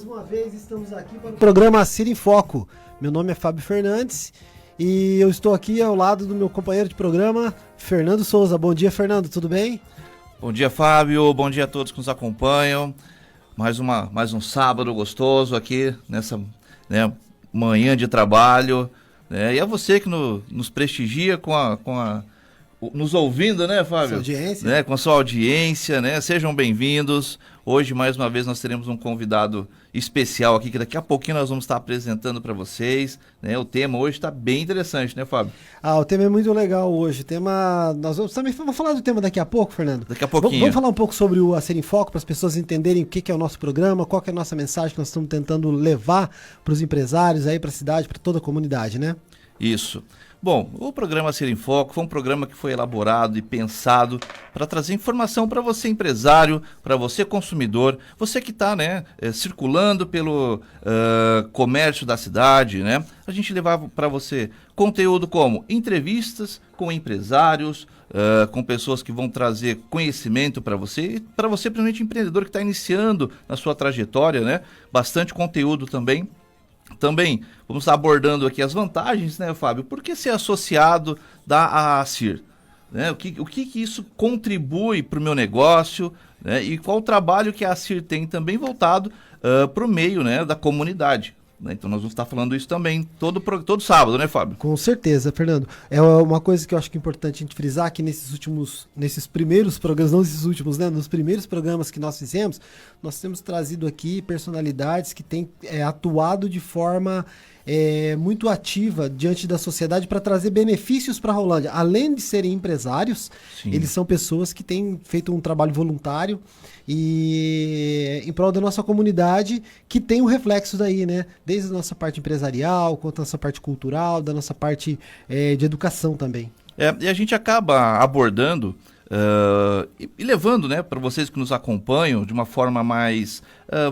mais uma vez estamos aqui para o programa Cir em Foco. Meu nome é Fábio Fernandes e eu estou aqui ao lado do meu companheiro de programa, Fernando Souza. Bom dia, Fernando, tudo bem? Bom dia, Fábio. Bom dia a todos que nos acompanham. Mais um sábado gostoso aqui nessa manhã de trabalho. E a você que nos prestigia nos ouvindo, né, Fábio? Audiência. Com a sua audiência, né? Sejam bem-vindos. Hoje, mais uma vez, nós teremos um convidado especial aqui, que daqui a pouquinho nós vamos estar apresentando para vocês. O tema hoje está bem interessante, né, Fábio? O tema é muito legal hoje. Nós vamos falar do tema daqui a pouco, Fernando. Daqui a pouquinho. Vamos falar um pouco sobre o Cir em Foco, para as pessoas entenderem o que é o nosso programa, qual que é a nossa mensagem que nós estamos tentando levar para os empresários, para a cidade, para toda a comunidade, né? Isso. Bom, o programa Cir em Foco foi um programa que foi elaborado e pensado para trazer informação para você empresário, para você consumidor, você que está circulando pelo comércio da cidade, né? A gente levava para você conteúdo como entrevistas com empresários, com pessoas que vão trazer conhecimento para você, principalmente empreendedor que está iniciando na sua trajetória, né? Bastante conteúdo também. Também vamos estar abordando aqui as vantagens, né, Fábio? Por que ser associado da Cir? O que isso contribui para o meu negócio, né? E qual o trabalho que a Cir tem também voltado para o meio, né, da comunidade. Então nós vamos estar falando isso também todo sábado, né, Fábio? Com certeza, Fernando. É uma coisa que eu acho que é importante a gente frisar, que nesses primeiros programas, não esses últimos, né? Nos primeiros programas que nós fizemos, nós temos trazido aqui personalidades que têm atuado de forma muito ativa diante da sociedade para trazer benefícios para a Rolândia. Além de serem empresários, sim, eles são pessoas que têm feito um trabalho voluntário e em prol da nossa comunidade, que tem um reflexo daí, né? Desde a nossa parte empresarial, quanto a nossa parte cultural, da nossa parte de educação também. E a gente acaba abordando e levando, né, para vocês que nos acompanham de uma forma mais,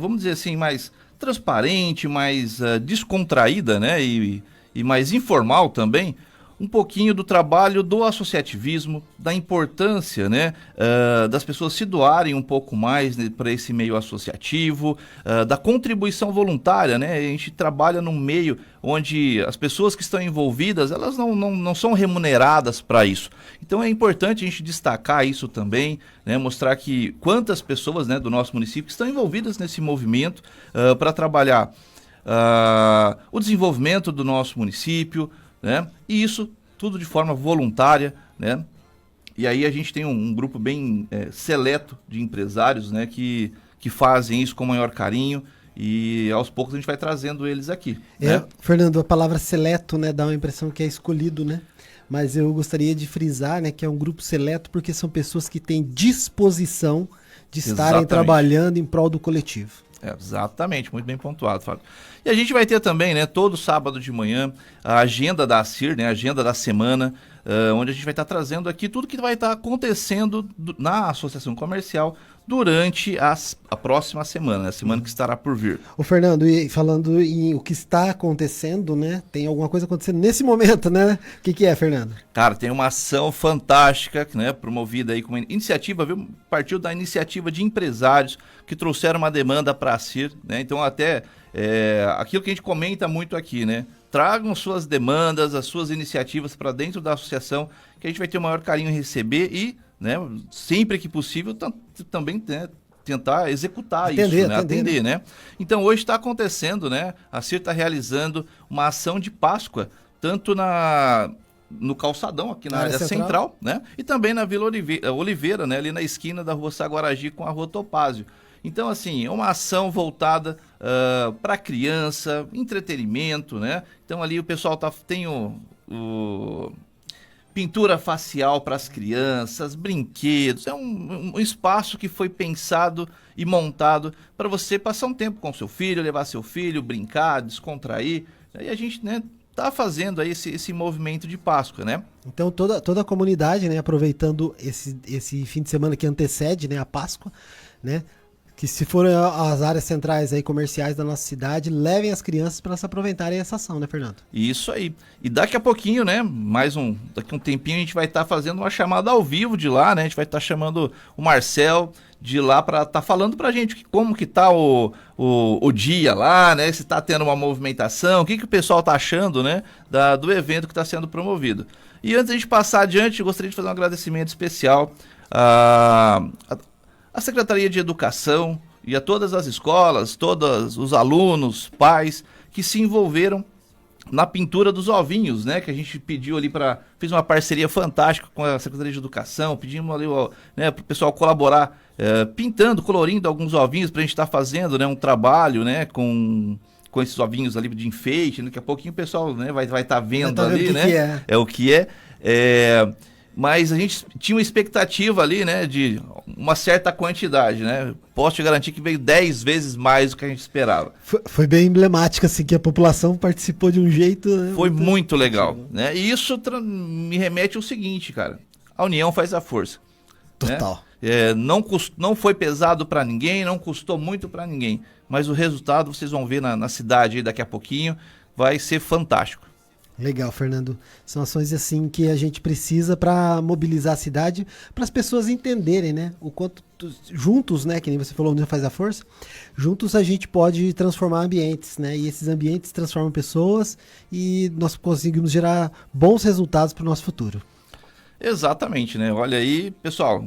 vamos dizer assim, mais transparente, mais descontraída, né, e mais informal também, um pouquinho do trabalho do associativismo, da importância, né, das pessoas se doarem um pouco mais, né, para esse meio associativo, da contribuição voluntária, né? A gente trabalha num meio onde as pessoas que estão envolvidas, elas não são remuneradas para isso. Então é importante a gente destacar isso também, né, mostrar que quantas pessoas, né, do nosso município estão envolvidas nesse movimento para trabalhar o desenvolvimento do nosso município, né? E isso tudo de forma voluntária, né? E aí a gente tem um grupo bem seleto de empresários, né, que fazem isso com o maior carinho e aos poucos a gente vai trazendo eles aqui. Né? Fernando, a palavra seleto, né, dá uma impressão que é escolhido, né? Mas eu gostaria de frisar, né, que é um grupo seleto porque são pessoas que têm disposição de estarem trabalhando em prol do coletivo. Exatamente, muito bem pontuado, Fábio. E a gente vai ter também, né, todo sábado de manhã, a agenda da Cir, né, a agenda da semana, onde a gente vai estar trazendo aqui tudo que vai estar acontecendo na Associação Comercial durante a próxima semana, a semana que estará por vir. Ô Fernando, e falando em o que está acontecendo, né, tem alguma coisa acontecendo nesse momento, né? O que é, Fernando? Cara, tem uma ação fantástica, né, promovida aí com uma iniciativa, viu? Partiu da iniciativa de empresários que trouxeram uma demanda para a Cir, né? Então até aquilo que a gente comenta muito aqui, né? Tragam suas demandas, as suas iniciativas para dentro da associação, que a gente vai ter o maior carinho em receber e, né, sempre que possível, também, né, tentar executar atender, né? Então hoje está acontecendo, né? A Cir está realizando uma ação de Páscoa, tanto no calçadão aqui na área central, né? E também na Vila Oliveira, né? Ali na esquina da Rua Saguaragi com a Rua Topázio. Então, assim, é uma ação voltada para criança, entretenimento, né? Então ali o pessoal tem o pintura facial para as crianças, brinquedos, é um espaço que foi pensado e montado para você passar um tempo com seu filho, levar seu filho, brincar, descontrair, e a gente, né, tá fazendo aí esse movimento de Páscoa, né? Então toda a comunidade, né, aproveitando esse fim de semana que antecede, né, a Páscoa, né, que se forem as áreas centrais aí, comerciais da nossa cidade, levem as crianças para elas aproveitarem essa ação, né, Fernando? Isso aí. E daqui a pouquinho, né, daqui a um tempinho a gente vai estar fazendo uma chamada ao vivo de lá, né, a gente vai estar chamando o Marcel de lá para estar falando pra gente como que tá o dia lá, né, se tá tendo uma movimentação, o que o pessoal tá achando, né, do evento que está sendo promovido. E antes de a gente passar adiante, eu gostaria de fazer um agradecimento especial à Secretaria de Educação e a todas as escolas, todos os alunos, pais que se envolveram na pintura dos ovinhos, né, que a gente pediu ali fez uma parceria fantástica com a Secretaria de Educação, pedimos ali, né, para o pessoal colaborar, pintando, colorindo alguns ovinhos para a gente estar fazendo, né, um trabalho, né, com esses ovinhos ali de enfeite. Daqui a pouquinho o pessoal, né, vai estar vendo ali, né, é o que é. Mas a gente tinha uma expectativa ali, né, de uma certa quantidade, né? Posso te garantir que veio 10 vezes mais do que a gente esperava. Foi bem emblemático, assim, que a população participou de um jeito... Né, foi muito legal, né? E isso me remete ao seguinte, cara. A união faz a força. Total. Né? Não foi pesado para ninguém, não custou muito para ninguém. Mas o resultado, vocês vão ver na cidade aí daqui a pouquinho, vai ser fantástico. Legal, Fernando. São ações assim que a gente precisa para mobilizar a cidade, para as pessoas entenderem, né? O quanto juntos, né? Que nem você falou, união faz a força. Juntos a gente pode transformar ambientes, né? E esses ambientes transformam pessoas e nós conseguimos gerar bons resultados para o nosso futuro. Exatamente, né? Olha aí, pessoal,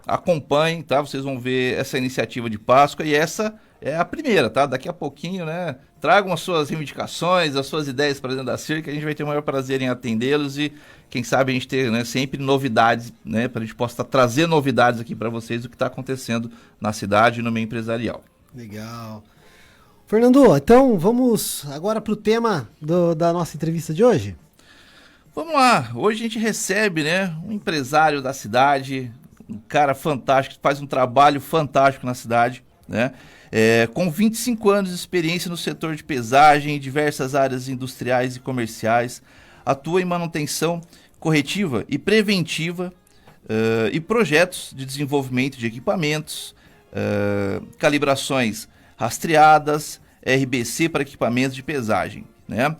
acompanhem, tá? Vocês vão ver essa iniciativa de Páscoa e essa é a primeira, tá? Daqui a pouquinho, né? Tragam as suas reivindicações, as suas ideias para dentro da CIR, que a gente vai ter o maior prazer em atendê-los e, quem sabe, a gente ter, né, sempre novidades, né? Para a gente possa trazer novidades aqui para vocês do que está acontecendo na cidade e no meio empresarial. Legal. Fernando, então vamos agora para o tema da nossa entrevista de hoje? Vamos lá. Hoje a gente recebe, né, um empresário da cidade, um cara fantástico, que faz um trabalho fantástico na cidade, né? Com 25 anos de experiência no setor de pesagem em diversas áreas industriais e comerciais, atua em manutenção corretiva e preventiva e projetos de desenvolvimento de equipamentos, calibrações rastreadas, RBC para equipamentos de pesagem, né?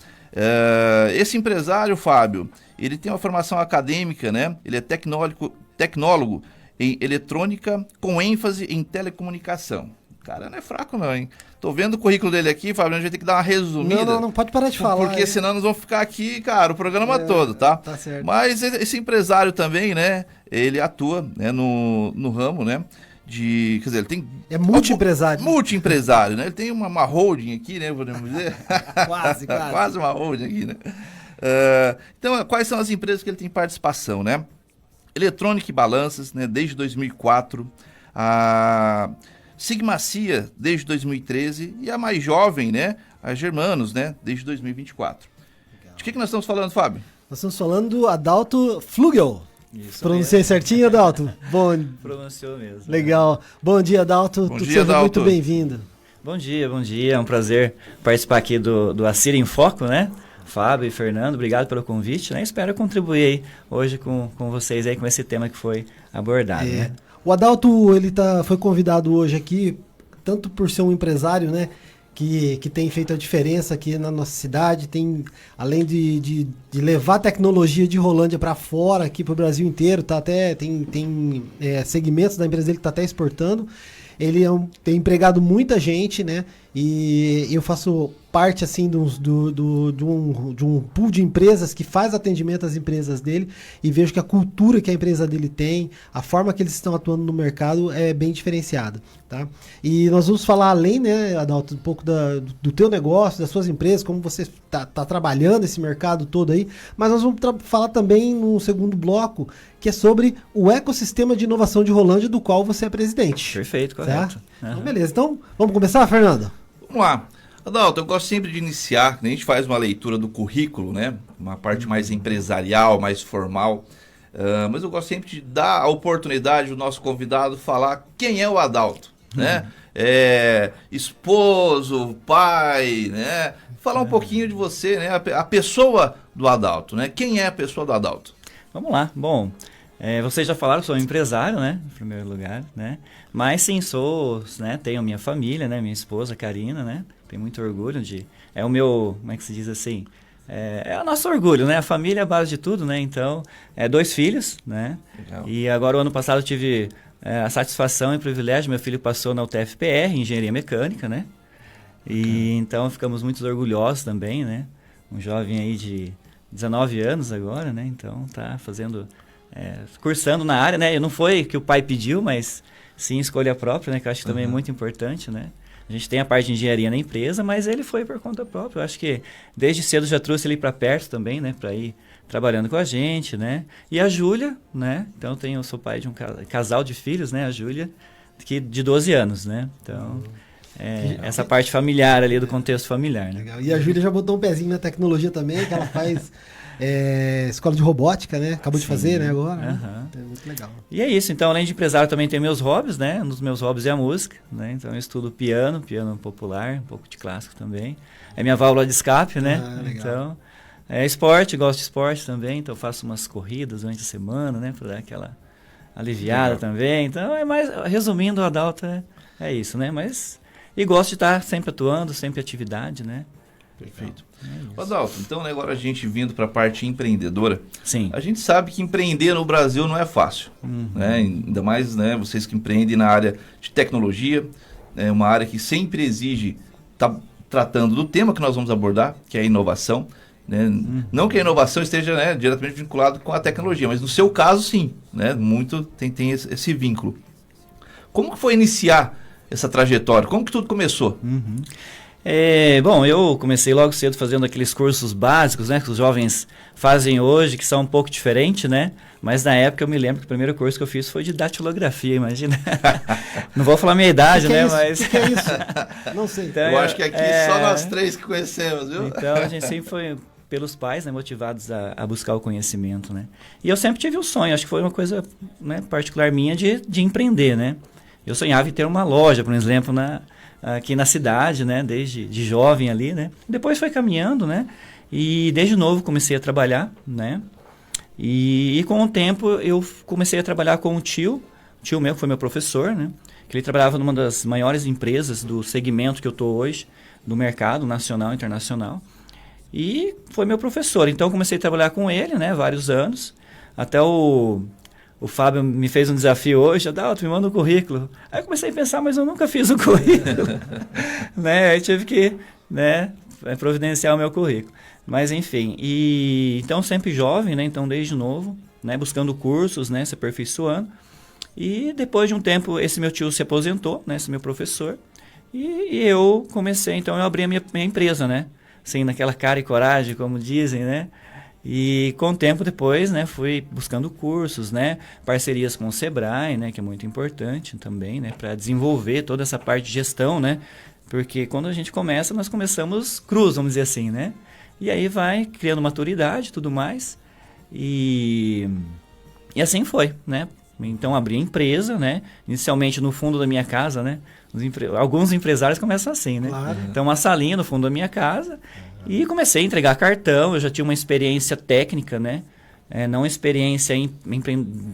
Esse empresário, Fábio, ele tem uma formação acadêmica, né? Ele é tecnólogo em eletrônica com ênfase em telecomunicação. Cara, não é fraco não, hein? Tô vendo o currículo dele aqui, Fábio, a gente vai ter que dar uma resumida. Não pode parar de falar. Porque senão nós vamos ficar aqui, cara, o programa todo, tá? Tá certo. Mas esse empresário também, né, ele atua, né, no ramo, né, quer dizer, ele tem... É multi-empresário. Multi-empresário, né? Ele tem uma holding aqui, né, podemos dizer? Quase. Quase uma holding aqui, né? Então, quais são as empresas que ele tem participação, né? Eletrônica e Balanças, né, desde 2004, a Sigmacia desde 2013 e a mais jovem, né, a Germanos, né, desde 2024. Legal. De que nós estamos falando, Fábio? Nós estamos falando do Adalto Flugel. Isso Pronunciei certinho, Adalto? Bom. Pronunciou mesmo. Legal. Bom dia, Adalto. Bom dia, seja Adalto. muito bem-vindo. Bom dia. É um prazer participar aqui do ACIR em Foco, né? Fábio e Fernando, obrigado pelo convite, né? Espero contribuir aí hoje com vocês aí com esse tema que foi abordado, né? O Adalto, ele foi convidado hoje aqui, tanto por ser um empresário, né, que tem feito a diferença aqui na nossa cidade, além de levar a tecnologia de Rolândia para fora, aqui para o Brasil inteiro, tem segmentos da empresa dele que está até exportando. Ele tem empregado muita gente, né, e eu faço parte, assim, de um pool de empresas que faz atendimento às empresas dele e vejo que a cultura que a empresa dele tem, a forma que eles estão atuando no mercado é bem diferenciada, tá? E nós vamos falar além, né, Adalto, um pouco do teu negócio, das suas empresas, como você tá trabalhando esse mercado todo aí, mas nós vamos falar também no segundo bloco, que é sobre o ecossistema de inovação de Rolândia, do qual você é presidente. Perfeito, correto. Uhum. Então, beleza. Então, vamos começar, Fernando? Vamos lá. Adalto, eu gosto sempre de iniciar, a gente faz uma leitura do currículo, né? Uma parte mais empresarial, mais formal, mas eu gosto sempre de dar a oportunidade do nosso convidado falar quem é o Adalto, né? Esposo, pai, né? Falar um pouquinho de você, né? A pessoa do Adalto, né? Quem é a pessoa do Adalto? Vamos lá. Bom, Vocês já falaram que sou um empresário, né? Em primeiro lugar, né? Mas sim, né? Tenho minha família, né? Minha esposa, Karina, né? Tenho muito orgulho de... É o meu... Como é que se diz assim? É o nosso orgulho, né? A família é a base de tudo, né? Então, 2 filhos, né? Legal. E agora, o ano passado, eu tive a satisfação e o privilégio. Meu filho passou na UTFPR, Engenharia Mecânica, né? E então, ficamos muito orgulhosos também, né? Um jovem aí de 19 anos agora, né? Então, tá fazendo... cursando na área, né? Não foi que o pai pediu, mas sim escolha própria, né? Que eu acho que também é muito importante, né? A gente tem a parte de engenharia na empresa, mas ele foi por conta própria. Eu acho que desde cedo já trouxe ele para perto também, né? Para ir trabalhando com a gente, né? E a Júlia, né? Então eu sou pai de um casal de filhos, né? A Júlia, de 12 anos, né? Então, essa parte familiar ali do contexto familiar, né? Legal. E a Júlia já botou um pezinho na tecnologia também, que ela faz escola de robótica, né? Acabou de fazer, né, agora. Né? É muito legal. E é isso. Então, além de empresário, também tenho meus hobbies, né? Um dos meus hobbies é a música, né? Então, eu estudo piano popular, um pouco de clássico também. É minha válvula de escape, né? Então, esporte, gosto de esporte também. Então, eu faço umas corridas durante a semana, né? Para dar aquela aliviada também. Então, resumindo, o Adalto é isso, né? E gosto de estar sempre atuando, sempre em atividade, né? Perfeito. Adalto, então agora a gente vindo para a parte empreendedora, sim. A gente sabe que empreender no Brasil não é fácil, né? Ainda mais, né, vocês que empreendem na área de tecnologia, uma área que sempre exige tratando do tema que nós vamos abordar, que é a inovação, né? Não que a inovação esteja, né, diretamente vinculada com a tecnologia, mas no seu caso sim, né? Muito tem esse vínculo. Como que foi iniciar essa trajetória? Como que tudo começou? Bom, eu comecei logo cedo fazendo aqueles cursos básicos, né, que os jovens fazem hoje, que são um pouco diferentes, né? Mas na época eu me lembro que o primeiro curso que eu fiz foi de datilografia, imagina. Não vou falar minha idade, né? Mas... O que é isso? Não sei. Então, eu acho que aqui só nós 3 que conhecemos, viu? Então a gente sempre foi pelos pais, né, motivados a buscar o conhecimento, né? E eu sempre tive um sonho, acho que foi uma coisa, né, particular minha de empreender, né? Eu sonhava em ter uma loja, por exemplo, aqui na cidade, né, desde de jovem ali, né? Depois foi caminhando, né? E desde novo comecei a trabalhar, né? E com o tempo eu comecei a trabalhar com um tio meu que foi meu professor, né? Que ele trabalhava numa das maiores empresas do segmento que eu estou hoje, do mercado nacional e internacional. E foi meu professor. Então comecei a trabalhar com ele, né? Vários anos. Até o Fábio me fez um desafio hoje, Adalto, me manda um currículo. Aí eu comecei a pensar, mas eu nunca fiz o currículo. Né? Aí tive que, né, providenciar o meu currículo. Mas enfim, então sempre jovem, né? Então desde novo, né, buscando cursos, né, se aperfeiçoando. E depois de um tempo, esse meu tio se aposentou, né, esse meu professor. E eu comecei, então eu abri a minha empresa, né? Assim, naquela cara e coragem, como dizem, né? E com o tempo depois, né, fui buscando cursos, né, parcerias com o Sebrae, né, que é muito importante também, né, para desenvolver toda essa parte de gestão, né, porque quando a gente começa, nós começamos cruz, vamos dizer assim, né, e aí vai criando maturidade e tudo mais, e assim foi, né, então abri a empresa, né, inicialmente no fundo da minha casa, né, alguns empresários começam assim, né, Claro. Então uma salinha no fundo da minha casa. E comecei a entregar cartão, eu já tinha uma experiência técnica, né? Não experiência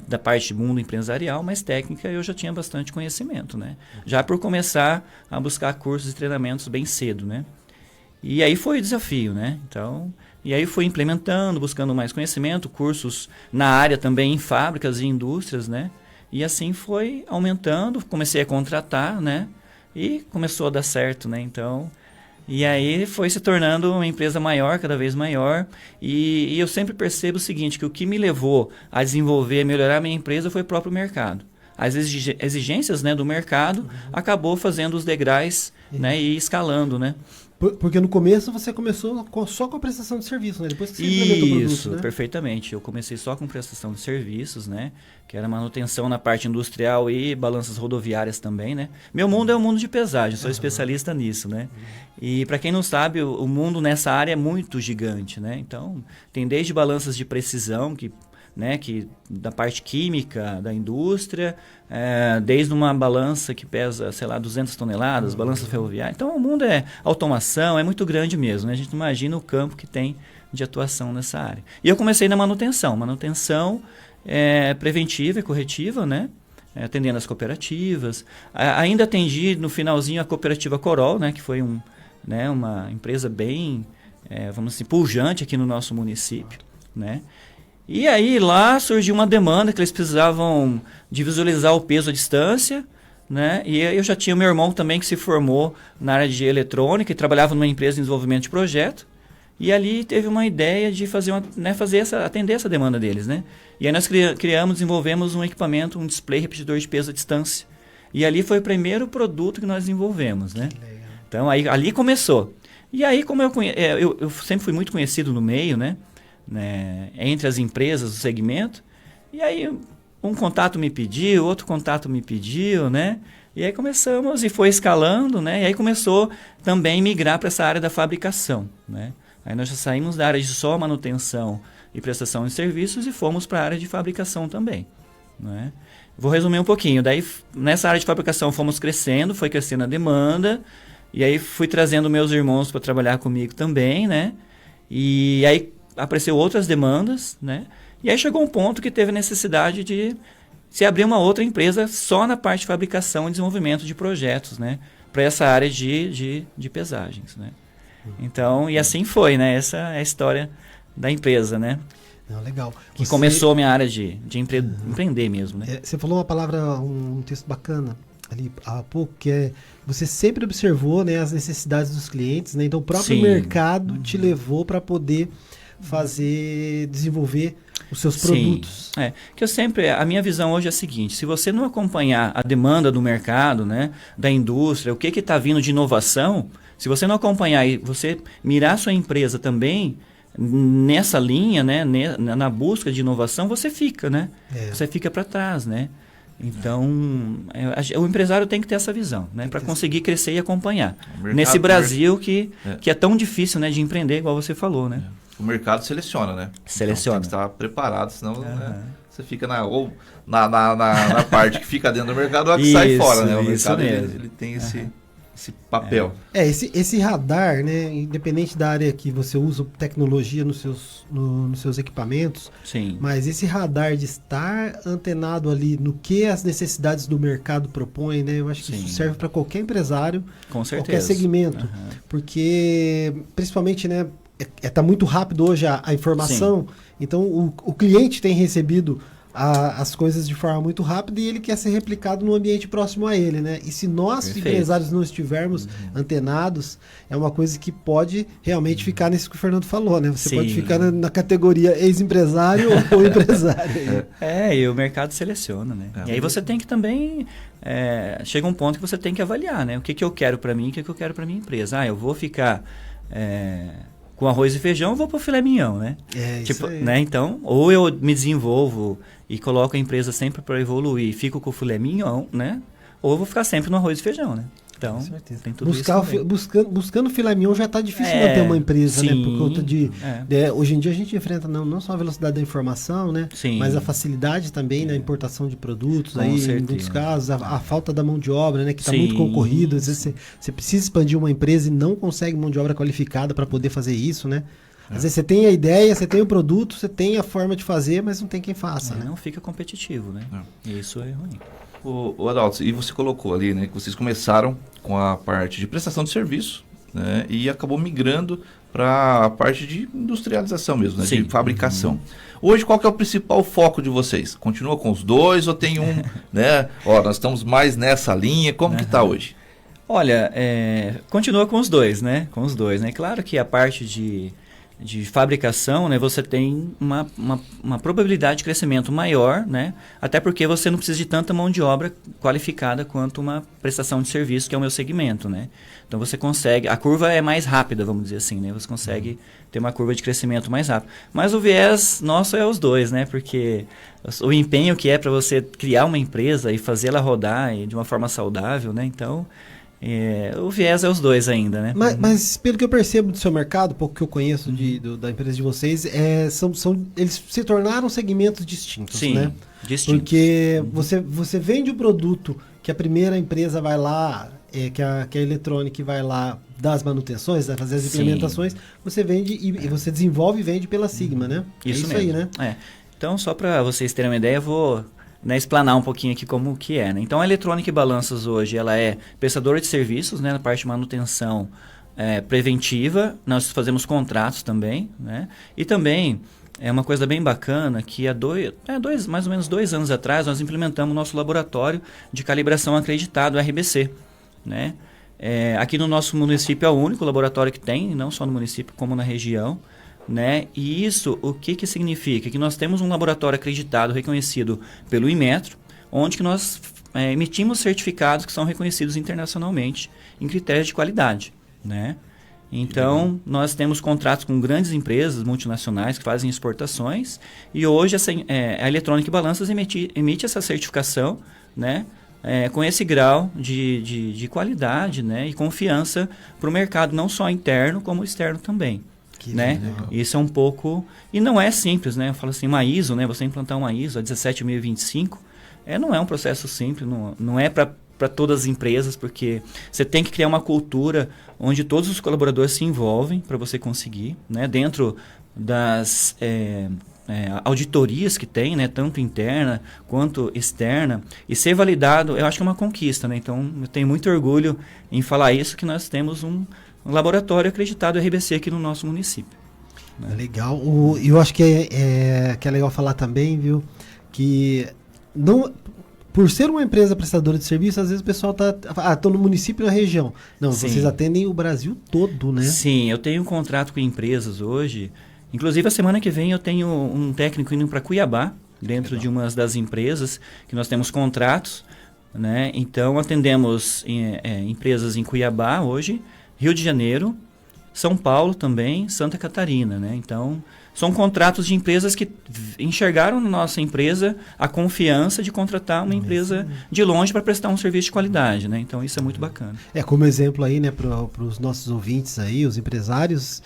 da parte do mundo empresarial, mas técnica eu já tinha bastante conhecimento, né? Já por começar a buscar cursos e treinamentos bem cedo, né? E aí foi o desafio, né? Então, e aí fui implementando, buscando mais conhecimento, cursos na área também em fábricas e indústrias, né? E assim foi aumentando, comecei a contratar, né? E começou a dar certo, né? Então... E aí foi se tornando uma empresa maior, cada vez maior. E eu sempre percebo o seguinte, que o que me levou a desenvolver, a melhorar a minha empresa foi o próprio mercado. As exigências, né, do mercado acabou fazendo os degraus, né, e escalando, né? Porque no começo você começou só com a prestação de serviço, né? Depois que você implementou o produto, Isso, né? perfeitamente. Eu comecei só com prestação de serviços, né? Que era manutenção na parte industrial e balanças rodoviárias também, né? Meu mundo é o mundo de pesagem, sou especialista nisso, né? E para quem não sabe, o mundo nessa área é muito gigante, né? Então, tem desde balanças de precisão, que da parte química, da indústria, desde uma balança que pesa, sei lá, 200 toneladas, balança ferroviária. Então, o mundo é automação, é muito grande mesmo, né? A gente imagina o campo que tem de atuação nessa área. E eu comecei na manutenção. Manutenção preventiva e corretiva, né? Atendendo as cooperativas. Ainda atendi no finalzinho a cooperativa Corol, né? Que foi uma empresa bem, vamos dizer, pujante aqui no nosso município, né? E aí lá surgiu uma demanda que eles precisavam de visualizar o peso à distância, né? E eu já tinha meu irmão também que se formou na área de eletrônica e trabalhava numa empresa de desenvolvimento de projeto. E ali teve uma ideia de atender essa demanda deles, né? E aí nós desenvolvemos um equipamento, um display repetidor de peso à distância. E ali foi o primeiro produto que nós desenvolvemos, né? Então ali começou. E aí, como eu sempre fui muito conhecido no meio, né? Entre as empresas do segmento. E aí um contato me pediu, outro contato me pediu, né? E aí começamos e foi escalando, né? E aí começou também a migrar para essa área da fabricação, né? Aí nós já saímos da área de só manutenção e prestação de serviços e fomos para a área de fabricação também, né? Vou resumir um pouquinho. Daí, nessa área de fabricação, fomos crescendo, foi crescendo a demanda. E aí fui trazendo meus irmãos para trabalhar comigo também, né? E aí apareceu outras demandas, né? E aí chegou um ponto que teve necessidade de se abrir uma outra empresa só na parte de fabricação e desenvolvimento de projetos, né? Para essa área de pesagens, né? Então, e assim foi, né? Essa é a história da empresa, né? Não, legal. Que começou a minha área de empreender mesmo, né? Você falou uma palavra, um texto bacana ali há pouco, que é você sempre observou, né, as necessidades dos clientes, né? Então o próprio mercado te levou para poder desenvolver os seus produtos. A minha visão hoje é a seguinte: se você não acompanhar a demanda do mercado, né, da indústria, o que está vindo de inovação, se você não acompanhar e você mirar sua empresa também nessa linha, né, na busca de inovação, você fica, né? Você fica para trás, né? Então, o empresário tem que ter essa visão, né, para conseguir crescer e acompanhar. Nesse Brasil que é tão difícil, né, de empreender, igual você falou, né? O mercado seleciona, né? Seleciona. Então, tem que estar preparado, senão você fica na parte que fica dentro do mercado ou que sai fora, né? O mercado ele tem esse papel. Esse radar, né, independente da área que você usa tecnologia nos seus equipamentos, sim, mas esse radar de estar antenado ali no que as necessidades do mercado propõem, né, eu acho que isso serve para qualquer empresário, com certeza, qualquer segmento, porque principalmente, né, tá muito rápido hoje a informação, então o cliente tem recebido as coisas de forma muito rápida e ele quer ser replicado no ambiente próximo a ele, né? E se nós, empresários, não estivermos antenados, é uma coisa que pode realmente ficar nisso que o Fernando falou, né? Você pode ficar na categoria ex-empresário ou empresário. E o mercado seleciona, né? E aí você tem que também... chega um ponto que você tem que avaliar, né? O que eu quero para mim, o que eu quero para minha empresa. Eu vou ficar... com arroz e feijão, eu vou para o filé mignon, né? Isso aí. Né? Então, ou eu me desenvolvo e coloco a empresa sempre para evoluir e fico com o filé mignon, né? Ou eu vou ficar sempre no arroz e feijão, né? Então, tem tudo isso. Buscando filé mignon já está difícil manter uma empresa, né? Por conta hoje em dia a gente enfrenta não só a velocidade da informação, né? Mas a facilidade também na importação de produtos, em muitos casos, a falta da mão de obra, né? Que está muito concorrido. Às vezes você precisa expandir uma empresa e não consegue mão de obra qualificada para poder fazer isso, né? Às vezes você tem a ideia, você tem o produto, você tem a forma de fazer, mas não tem quem faça, né? Não fica competitivo, né? E isso é ruim. O Adalto, e você colocou ali, né, que vocês começaram com a parte de prestação de serviço, né, e acabou migrando para a parte de industrialização mesmo, né, de fabricação. Hoje, qual que é o principal foco de vocês? Continua com os dois ou tem um, né? Nós estamos mais nessa linha, como que está hoje? Olha, continua com os dois, né? Claro que a parte de fabricação, né, você tem uma probabilidade de crescimento maior, né, até porque você não precisa de tanta mão de obra qualificada quanto uma prestação de serviço, que é o meu segmento, né. Então você consegue, a curva é mais rápida, vamos dizer assim, né, você consegue ter uma curva de crescimento mais rápida. Mas o viés nosso é os dois, né, porque o empenho que é para você criar uma empresa e fazê-la rodar de uma forma saudável, né, então... o viés é os dois ainda, né? Mas pelo que eu percebo do seu mercado, pouco que eu conheço da empresa de vocês, eles se tornaram segmentos distintos, né? Distintos. Porque você vende o produto que a primeira empresa vai lá, que a eletrônica vai lá dar as manutenções, vai fazer as implementações, você vende e você desenvolve e vende pela Sigma, né? Isso aí, né? Então, só para vocês terem uma ideia, eu vou explanar um pouquinho aqui como que é. Né? Então, a Eletrônica e Balanças hoje, ela é prestadora de serviços, né, na parte de manutenção preventiva. Nós fazemos contratos também, né? E também é uma coisa bem bacana que mais ou menos 2 anos atrás, nós implementamos o nosso laboratório de calibração acreditado, RBC, né? Aqui no nosso município é o único laboratório que tem, não só no município, como na região, né? E isso, o que significa? Que nós temos um laboratório acreditado, reconhecido pelo Inmetro, onde que nós emitimos certificados que são reconhecidos internacionalmente em critérios de qualidade, né? Então, nós temos contratos com grandes empresas multinacionais que fazem exportações e hoje a Eletrônica e Balanças emite essa certificação, né? Com esse grau de qualidade, né? E confiança para o mercado, não só interno como externo também. Né? Isso é um pouco... E não é simples, né? Eu falo assim, uma ISO, né? Você implantar uma ISO, a 17025, não é um processo simples, não é para todas as empresas, porque você tem que criar uma cultura onde todos os colaboradores se envolvem para você conseguir, né? Dentro das auditorias que tem, né? Tanto interna quanto externa, e ser validado, eu acho que é uma conquista, né? Então, eu tenho muito orgulho em falar isso, que nós temos um laboratório acreditado RBC aqui no nosso município. Né? Legal. Eu acho que é legal falar também, viu, que não, por ser uma empresa prestadora de serviço, às vezes o pessoal tô no município e na região. Não, Sim. Vocês atendem o Brasil todo, né? Sim, eu tenho um contrato com empresas hoje. Inclusive, a semana que vem eu tenho um técnico indo para Cuiabá, dentro de uma das empresas que nós temos contratos, né? Então, atendemos empresas em Cuiabá hoje, Rio de Janeiro, São Paulo também, Santa Catarina, né? Então, são contratos de empresas que enxergaram na nossa empresa a confiança de contratar uma empresa de longe para prestar um serviço de qualidade, né? Então, isso é muito bacana. Como exemplo aí, né, para os nossos ouvintes aí, os empresários,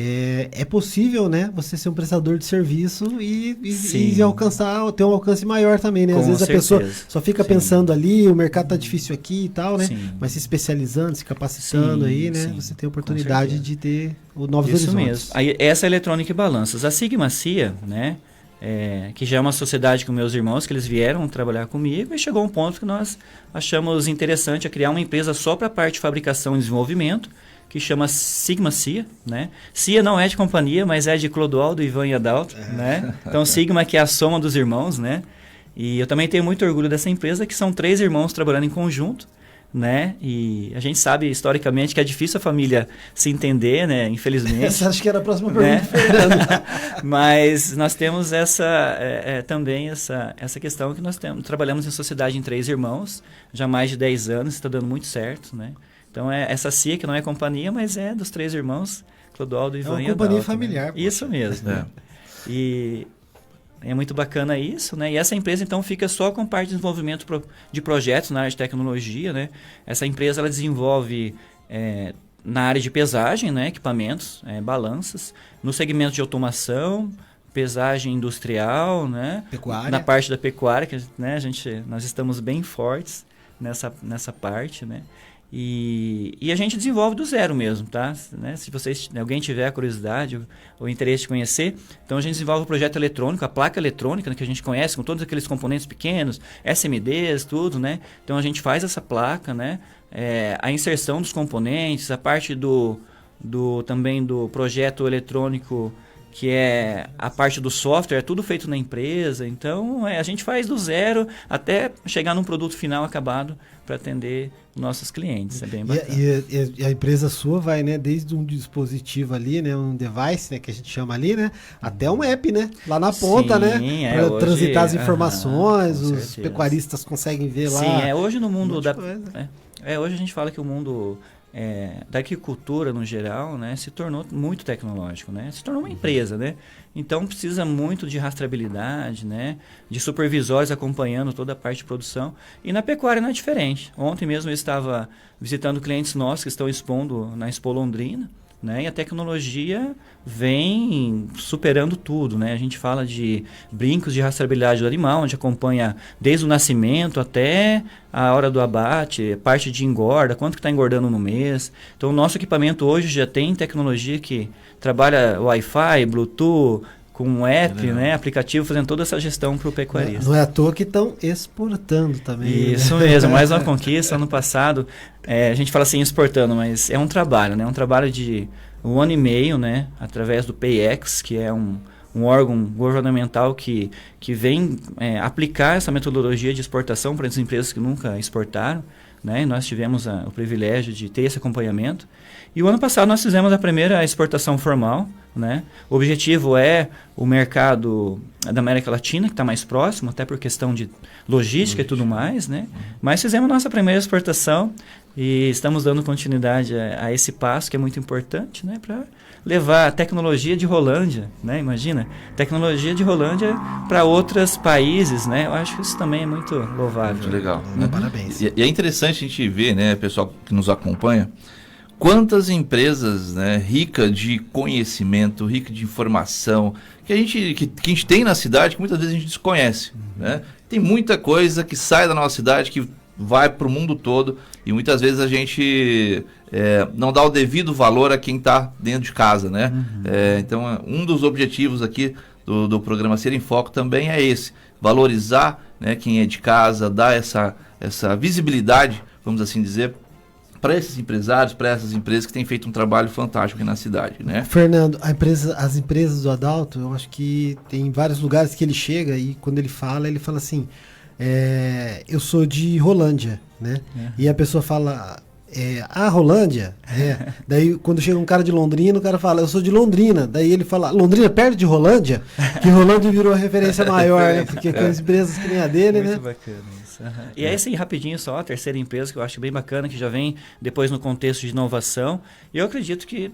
é possível, né, você ser um prestador de serviço e alcançar, ter um alcance maior também, né? Às vezes certeza. A pessoa só fica pensando ali, o mercado tá difícil aqui e tal, né? Sim. Mas se especializando, se capacitando aí, né? Você tem a oportunidade de ter novos Isso horizontes. mesmo. Aí, essa é a Eletrônica e Balanças. A Sigma CIA, né, que já é uma sociedade com meus irmãos, que eles vieram trabalhar comigo, e chegou um ponto que nós achamos interessante a criar uma empresa só para a parte de fabricação e desenvolvimento, que chama Sigma CIA, né? CIA não é de companhia, mas é de Clodoaldo, Ivan e Adalto, né? Então, Sigma, que é a soma dos irmãos, né? E eu também tenho muito orgulho dessa empresa, que são 3 irmãos trabalhando em conjunto, né? E a gente sabe, historicamente, que é difícil a família se entender, né? Infelizmente. Essa acho que era a próxima pergunta, Fernando. Mas nós temos também essa questão que nós trabalhamos em sociedade em 3 irmãos, já há mais de 10 anos, está dando muito certo, né? Então, essa CIA, que não é companhia, mas é dos 3 irmãos, Clodoaldo, Ivan e Adalto. É uma companhia familiar. Né? Isso mesmo. E é muito bacana isso, né? E essa empresa, então, fica só com parte de desenvolvimento de projetos na área de tecnologia, né? Essa empresa, ela desenvolve na área de pesagem, né? Equipamentos, balanças, no segmento de automação, pesagem industrial, né? Pecuária. Na parte da pecuária, que, né, nós estamos bem fortes nessa parte, né? E a gente desenvolve do zero mesmo, tá? Né? Se alguém tiver curiosidade ou interesse de conhecer, então a gente desenvolve o projeto eletrônico, a placa eletrônica, né, que a gente conhece, com todos aqueles componentes pequenos, SMDs, tudo, né? Então a gente faz essa placa, né? A inserção dos componentes, a parte também do projeto eletrônico, que é a parte do software, é tudo feito na empresa. Então, a gente faz do zero até chegar num produto final acabado para atender nossos clientes. É bem bacana. E a empresa sua vai, né, desde um dispositivo ali, né, um device, né, que a gente chama ali, né, até um app, né, lá na ponta, né, para transitar as informações, os pecuaristas conseguem ver lá. Sim, hoje no mundo hoje a gente fala que o mundo da agricultura no geral, né, se tornou muito tecnológico, né, se tornou uma empresa, né, então precisa muito de rastreabilidade, né, de supervisores acompanhando toda a parte de produção, e na pecuária não é diferente. Ontem mesmo eu estava visitando clientes nossos que estão expondo na Expo Londrina, né, e a tecnologia vem superando tudo, né? A gente fala de brincos de rastreabilidade do animal, onde acompanha desde o nascimento até a hora do abate, parte de engorda, quanto que está engordando no mês. Então, o nosso equipamento hoje já tem tecnologia que trabalha Wi-Fi, Bluetooth, com um app, né, aplicativo, fazendo toda essa gestão para o pecuarista. Não é à toa que estão exportando também. Isso mesmo, mais uma conquista. Ano passado, a gente fala assim exportando, mas é um trabalho, né? Um trabalho de 1 ano e meio, né? Através do PayEx, que é um órgão governamental que vem aplicar essa metodologia de exportação para as empresas que nunca exportaram, né? E nós tivemos o privilégio de ter esse acompanhamento. E o ano passado nós fizemos a primeira exportação formal, né? O objetivo é o mercado da América Latina, que está mais próximo, até por questão de logística e tudo mais, né? Mas fizemos a nossa primeira exportação e estamos dando continuidade a esse passo, que é muito importante, né? Para levar a tecnologia de Rolândia, né? Imagina, tecnologia de Rolândia para outros países, né? Eu acho que isso também é muito louvável. Muito legal. Né? Parabéns. E é interessante a gente ver, né, pessoal que nos acompanha, quantas empresas, né, ricas de conhecimento, ricas de informação, que a gente tem na cidade, que muitas vezes a gente desconhece. Né? Tem muita coisa que sai da nossa cidade, que vai para o mundo todo, e muitas vezes a gente não dá o devido valor a quem está dentro de casa. Né? Então, um dos objetivos aqui do programa Ser em Foco também é esse, valorizar, né, quem é de casa, dar essa visibilidade, vamos assim dizer, para esses empresários, para essas empresas que têm feito um trabalho fantástico aqui na cidade, né? Fernando, as empresas do Adalto, eu acho que tem vários lugares que ele chega e quando ele fala assim, eu sou de Rolândia, né? E a pessoa fala, Rolândia? Daí quando chega um cara de Londrina, o cara fala, eu sou de Londrina. Daí ele fala, Londrina perto de Rolândia? Que Rolândia virou a referência maior, né? Porque com as empresas que nem a dele, muito né? Muito bacana isso. E aí, assim, rapidinho só, a terceira empresa que eu acho bem bacana, que já vem depois no contexto de inovação. E eu acredito que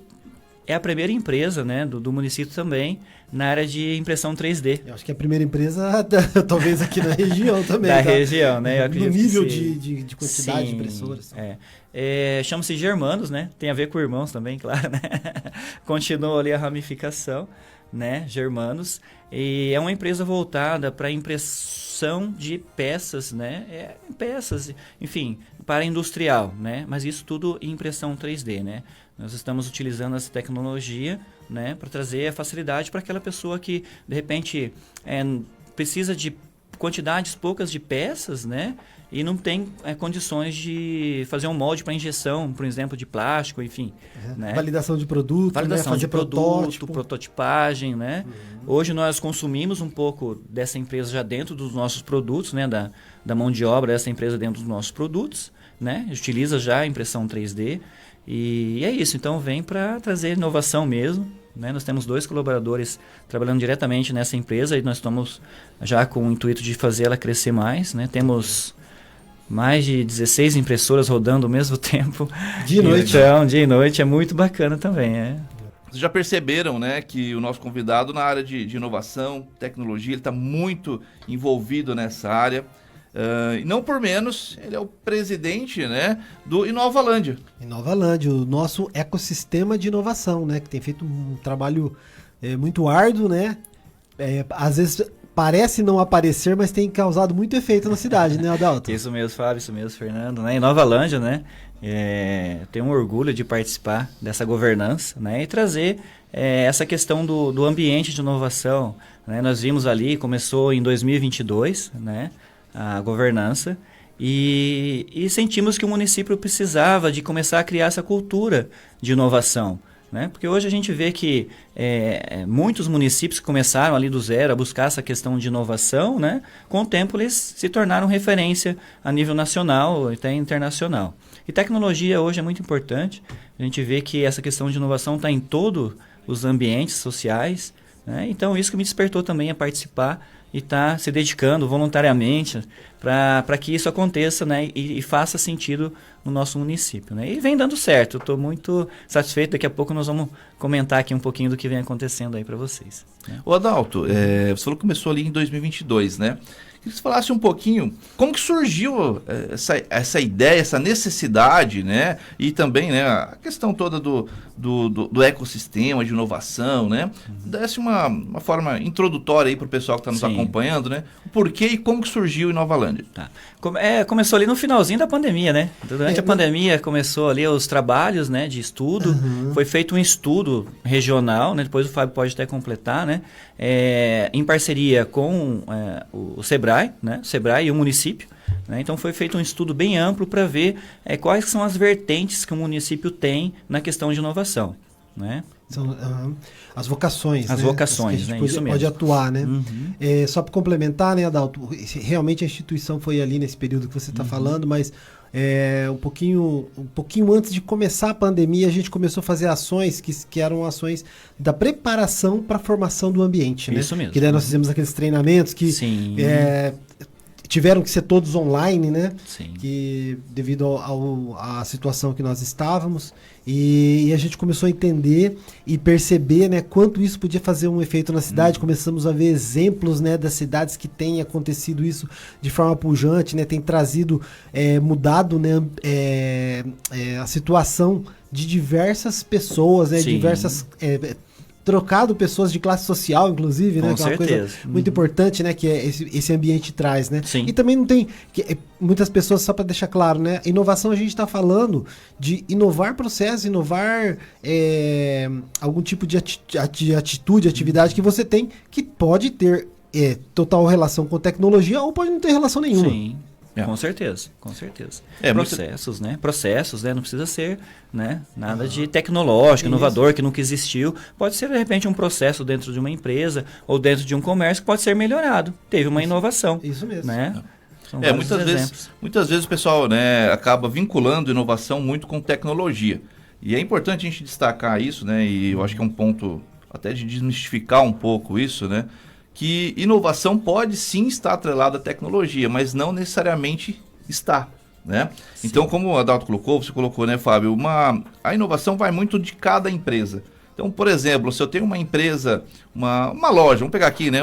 é a primeira empresa, né, do município também, na área de impressão 3D. Eu acho que é a primeira empresa, talvez aqui na região também. Da região, né? Eu no nível de quantidade de impressoras. Chama-se Germanos, né? Tem a ver com irmãos também, claro, né? Continua ali a ramificação, né? Germanos. E é uma empresa voltada para impressão de peças, né? Peças, enfim, para industrial, né? Mas isso tudo em impressão 3D, né? Nós estamos utilizando essa tecnologia, né, para trazer a facilidade para aquela pessoa que, de repente, precisa de quantidades poucas de peças, né, e não tem condições de fazer um molde para injeção, por exemplo, de plástico, enfim. Né? Validação de produto, validação, né? de produto, prototipagem, né? Hoje nós consumimos um pouco dessa empresa já dentro dos nossos produtos, né, da mão de obra dessa empresa dentro dos nossos produtos, né? Utiliza já a impressão 3D. E é isso, então vem para trazer inovação mesmo, né? Nós temos 2 colaboradores trabalhando diretamente nessa empresa e nós estamos já com o intuito de fazer ela crescer mais, né? Temos mais de 16 impressoras rodando ao mesmo tempo. Dia e noite. Então, dia e noite é muito bacana também, Vocês já perceberam, né, que o nosso convidado na área de inovação, tecnologia, ele está muito envolvido nessa área. E não por menos, ele é o presidente, né, do Inovalândia. Inovalândia, o nosso ecossistema de inovação, né, que tem feito um trabalho muito árduo, né, às vezes parece não aparecer, mas tem causado muito efeito na cidade, né, Adalto? Isso mesmo, Fábio, isso mesmo, Fernando, né, Inovalândia, né, tenho um orgulho de participar dessa governança, né, e trazer essa questão do ambiente de inovação, né, nós vimos ali, começou em 2022, né, a governança, e sentimos que o município precisava de começar a criar essa cultura de inovação, né? Porque hoje a gente vê que muitos municípios que começaram ali do zero a buscar essa questão de inovação, né? Com o tempo eles se tornaram referência a nível nacional e até internacional. E tecnologia hoje é muito importante, a gente vê que essa questão de inovação está em todos os ambientes sociais, né? Então isso que me despertou também a participar e está se dedicando voluntariamente para que isso aconteça, né, e faça sentido no nosso município, né? E vem dando certo, eu estou muito satisfeito, daqui a pouco nós vamos comentar aqui um pouquinho do que vem acontecendo aí para vocês. Né? Ô Adalto, você falou que começou ali em 2022, né? Queria que você falasse um pouquinho como que surgiu essa ideia, essa necessidade, né? E também, né, a questão toda do ecossistema de inovação, né? Desse uma forma introdutória aí para o pessoal que está nos acompanhando, né? O porquê e como que surgiu Inovalândia. Tá. Começou ali no finalzinho da pandemia, né? Durante a pandemia começou ali os trabalhos, né, de estudo. Foi feito um estudo regional, né? Depois o Fábio pode até completar, né? Em parceria com o Sebrae, né? O Sebrae e o município. Né? Então foi feito um estudo bem amplo para ver quais são as vertentes que o município tem na questão de inovação. Né? São as vocações. As vocações, né? Isso pode atuar, né? Só para complementar, né, Adalto? Realmente a instituição foi ali nesse período que você está falando, mas um pouquinho antes de começar a pandemia, a gente começou a fazer ações que eram ações da preparação para a formação do ambiente. Isso mesmo. Que daí nós fizemos aqueles treinamentos que tiveram que ser todos online, né? Sim. Que, devido à situação que nós estávamos. E a gente começou a entender e perceber, né, quanto isso podia fazer um efeito na cidade. Começamos a ver exemplos, né, das cidades que tem acontecido isso de forma pujante, né, tem trazido, mudado, né, a situação de diversas pessoas, né, diversas... trocado pessoas de classe social, inclusive, né? Com que é uma certeza. coisa muito importante, né? Que esse ambiente traz, né? Sim. E também não tem... muitas pessoas, só para deixar claro, né? Inovação, a gente está falando de inovar processos, inovar algum tipo de atitude, atividade que você tem, que pode ter total relação com tecnologia ou pode não ter relação nenhuma. Sim. Com certeza, com certeza. Processos, muito... né? Processos, né? Não precisa ser, né, nada de tecnológico, inovador, que nunca existiu. Pode ser, de repente, um processo dentro de uma empresa ou dentro de um comércio que pode ser melhorado. Teve uma inovação. Isso mesmo. Né? Muitas vezes o pessoal, né, acaba vinculando inovação muito com tecnologia. E é importante a gente destacar isso, né? E eu acho que é um ponto até de desmistificar um pouco isso, né? Que inovação pode sim estar atrelada à tecnologia, mas não necessariamente está, né? Então, como o Adalto colocou, você colocou, né, Fábio, a inovação vai muito de cada empresa. Então, por exemplo, se eu tenho uma empresa, uma loja, vamos pegar aqui, né,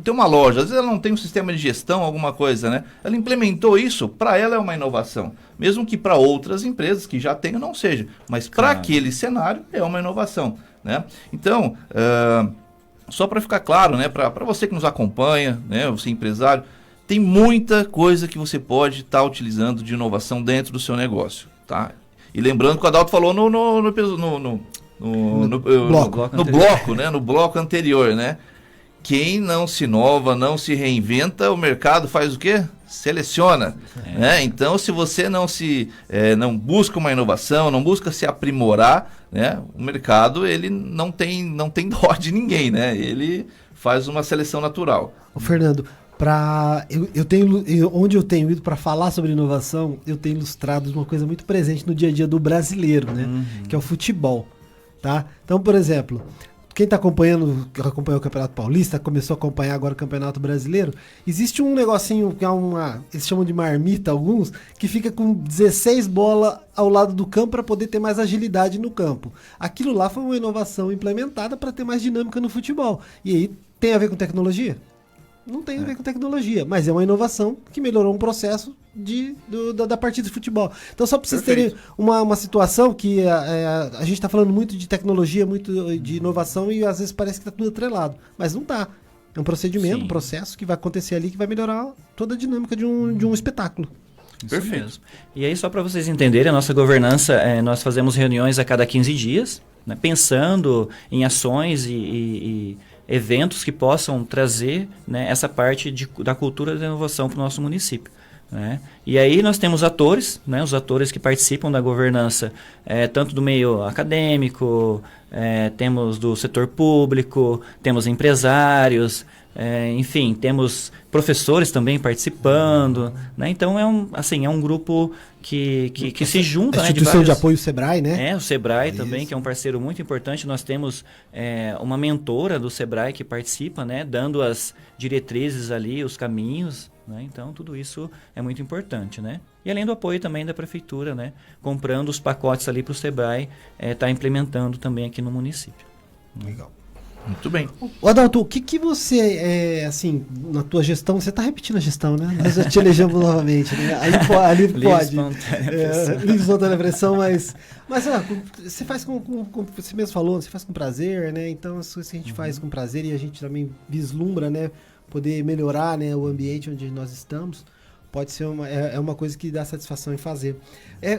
tem uma loja, às vezes ela não tem um sistema de gestão, alguma coisa, né? Ela implementou isso, para ela é uma inovação, mesmo que para outras empresas que já tenham não seja, mas para aquele cenário é uma inovação, né? Então, só para ficar claro, né, para você que nos acompanha, né, você empresário, tem muita coisa que você pode estar utilizando de inovação dentro do seu negócio, tá? E lembrando que o Adalto falou no bloco anterior, né? Quem não se inova, não se reinventa, o mercado faz o quê? Seleciona, né? Então, se você não busca uma inovação, não busca se aprimorar, né? O mercado, ele não tem dó de ninguém, né? Ele faz uma seleção natural. Ô, Fernando, onde eu tenho ido para falar sobre inovação, eu tenho ilustrado uma coisa muito presente no dia a dia do brasileiro, né? Que é o futebol, tá? Então, por exemplo, quem está acompanhou o Campeonato Paulista, começou a acompanhar agora o Campeonato Brasileiro, existe um negocinho que eles chamam de marmita, alguns, que fica com 16 bolas ao lado do campo para poder ter mais agilidade no campo. Aquilo lá foi uma inovação implementada para ter mais dinâmica no futebol. E aí, tem a ver com tecnologia? Não tem a ver com tecnologia, mas é uma inovação que melhorou um processo da partida de futebol. Então, só para vocês terem uma situação que a gente está falando muito de tecnologia, muito de inovação, e às vezes parece que está tudo atrelado, mas não está. É um procedimento, um processo que vai acontecer ali que vai melhorar toda a dinâmica de um espetáculo. Perfeito. Mesmo. E aí, só para vocês entenderem, a nossa governança, nós fazemos reuniões a cada 15 dias, né, pensando em ações e eventos que possam trazer, né, essa parte da cultura da inovação para o nosso município. Né? E aí nós temos atores, né, os atores que participam da governança, tanto do meio acadêmico, temos do setor público, temos empresários, enfim, temos professores também participando, né? Então é um grupo que se junta, a instituição de apoio, o Sebrae, né? O Sebrae também, que é um parceiro muito importante. Nós temos uma mentora do Sebrae que participa, né, dando as diretrizes ali, os caminhos, né? Então tudo isso é muito importante, né? E além do apoio também da prefeitura, né, comprando os pacotes ali para o Sebrae estar implementando também aqui no município. Legal. Muito bem. Ô Adalto, o que você, assim, na tua gestão, você está repetindo a gestão, né? Nós já te elegemos novamente, né? Ali pode. Livre espontânea pressão, mas você faz com você mesmo falou, você faz com prazer, né? Então, as coisas que a gente faz com prazer e a gente também vislumbra, né? Poder melhorar, né, o ambiente onde nós estamos, pode ser uma coisa que dá satisfação em fazer.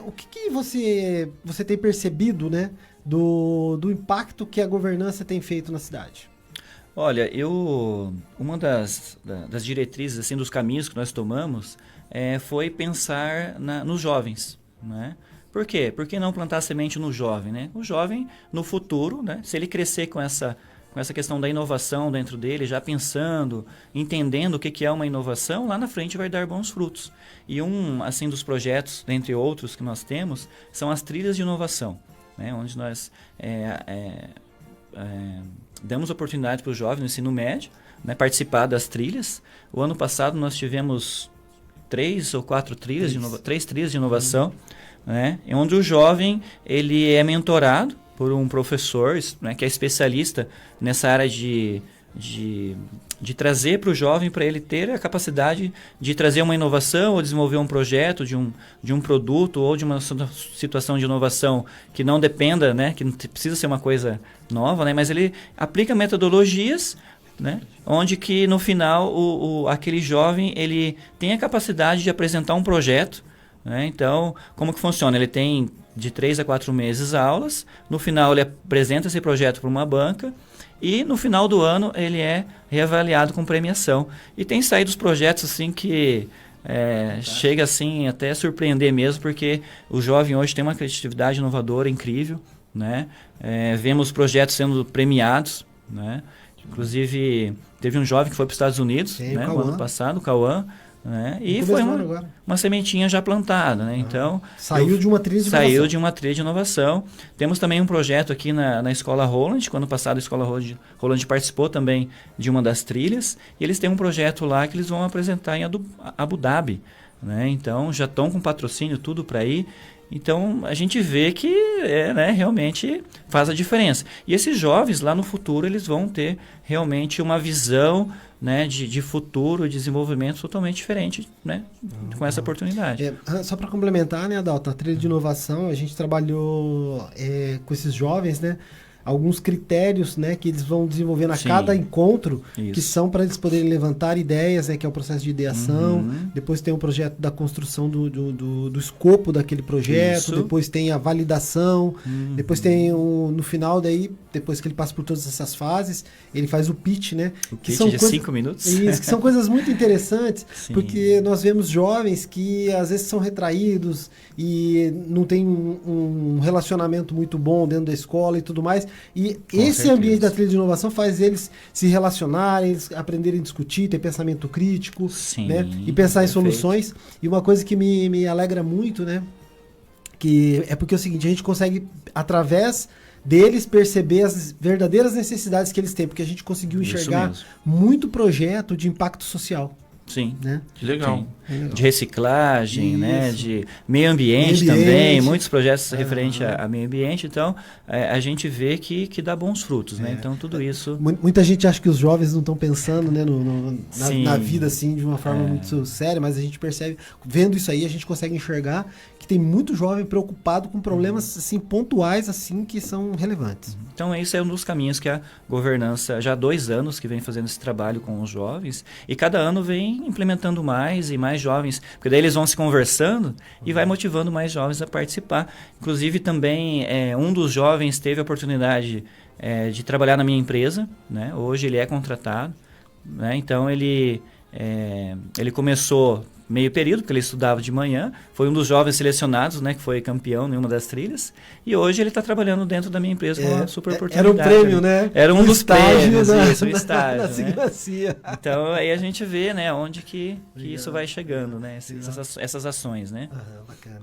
O que você tem percebido, né? Do impacto que a governança tem feito na cidade? Olha, uma das diretrizes, assim, dos caminhos que nós tomamos foi pensar nos jovens, né? Por quê? Por que não plantar semente no jovem, né? O jovem, no futuro, né? Se ele crescer com essa questão da inovação dentro dele, já pensando, entendendo o que é uma inovação, lá na frente vai dar bons frutos. E assim, dos projetos, dentre outros que nós temos, são as trilhas de inovação, né, onde nós damos oportunidade para os jovens no ensino médio, né, participar das trilhas. O ano passado nós tivemos 3 ou 4 trilhas, 3 trilhas de inovação, né, onde o jovem ele é mentorado por um professor, né, que é especialista nessa área de trazer para o jovem, para ele ter a capacidade de trazer uma inovação ou desenvolver um projeto de um produto ou de uma situação de inovação que não dependa, né, que não precisa ser uma coisa nova, né, mas ele aplica metodologias, né, onde que no final aquele jovem ele tem a capacidade de apresentar um projeto, né. Então, como que funciona? Ele tem de 3 a 4 meses aulas, no final ele apresenta esse projeto para uma banca, e no final do ano ele é reavaliado com premiação. E tem saído os projetos assim que chega assim até a surpreender mesmo, porque o jovem hoje tem uma criatividade inovadora incrível, né? Vemos projetos sendo premiados, né? Inclusive teve um jovem que foi para os Estados Unidos, né, no ano passado, o Cauã, né? E foi uma sementinha já plantada, né? Então saiu de uma trilha de inovação. Temos também um projeto aqui na Escola Roland, que ano passado a Escola Roland participou também de uma das trilhas, e eles têm um projeto lá que eles vão apresentar em Abu Dhabi, né? Então já estão com patrocínio tudo para ir. Então a gente vê que né, realmente faz a diferença. E esses jovens lá no futuro eles vão ter realmente uma visão, né, de futuro, de desenvolvimento totalmente diferente, né, com essa oportunidade. Só para complementar, né, Adalto, na trilha de inovação a gente trabalhou com esses jovens, né, alguns critérios, né, que eles vão desenvolvendo a cada encontro, que são para eles poderem levantar ideias, né, que é o processo de ideação. Depois tem o projeto da construção do escopo daquele projeto. Depois tem a validação. Depois tem no final daí, depois que ele passa por todas essas fases, ele faz o pitch, né? O pitch de 5 minutos. Isso, que são coisas muito interessantes, porque nós vemos jovens que às vezes são retraídos e não tem um relacionamento muito bom dentro da escola e tudo mais. E esse ambiente da trilha de inovação faz eles se relacionarem, eles aprenderem a discutir, ter pensamento crítico, né? E pensar em soluções. E uma coisa que me alegra muito, né? Que é porque é o seguinte, a gente consegue, através deles, perceber as verdadeiras necessidades que eles têm, porque a gente conseguiu enxergar muito projeto de impacto social. Sim, né? Que legal. Sim. De reciclagem, né? De meio ambiente também, muitos projetos referentes a meio ambiente. Então, a gente vê que dá bons frutos, né? Então, tudo isso... Muita gente acha que os jovens não estão pensando, né, na vida assim, de uma forma muito séria, mas a gente percebe, vendo isso aí, a gente consegue enxergar que tem muito jovem preocupado com problemas assim, pontuais assim, que são relevantes. Então, esse é um dos caminhos que a governança, já há 2 anos que vem fazendo esse trabalho com os jovens, e cada ano vem implementando mais e mais jovens, porque daí eles vão se conversando e vai motivando mais jovens a participar. Inclusive, também, um dos jovens teve a oportunidade de trabalhar na minha empresa, né? Hoje ele é contratado, né? Então, ele começou meio período, porque ele estudava de manhã, foi um dos jovens selecionados, né, que foi campeão em uma das trilhas, e hoje ele está trabalhando dentro da minha empresa com uma super oportunidade. Era um prêmio, né? Era um dos prêmios, isso, um estágio, né? Então, aí a gente vê, né, onde que isso vai chegando, né, essas ações, né? Bacana.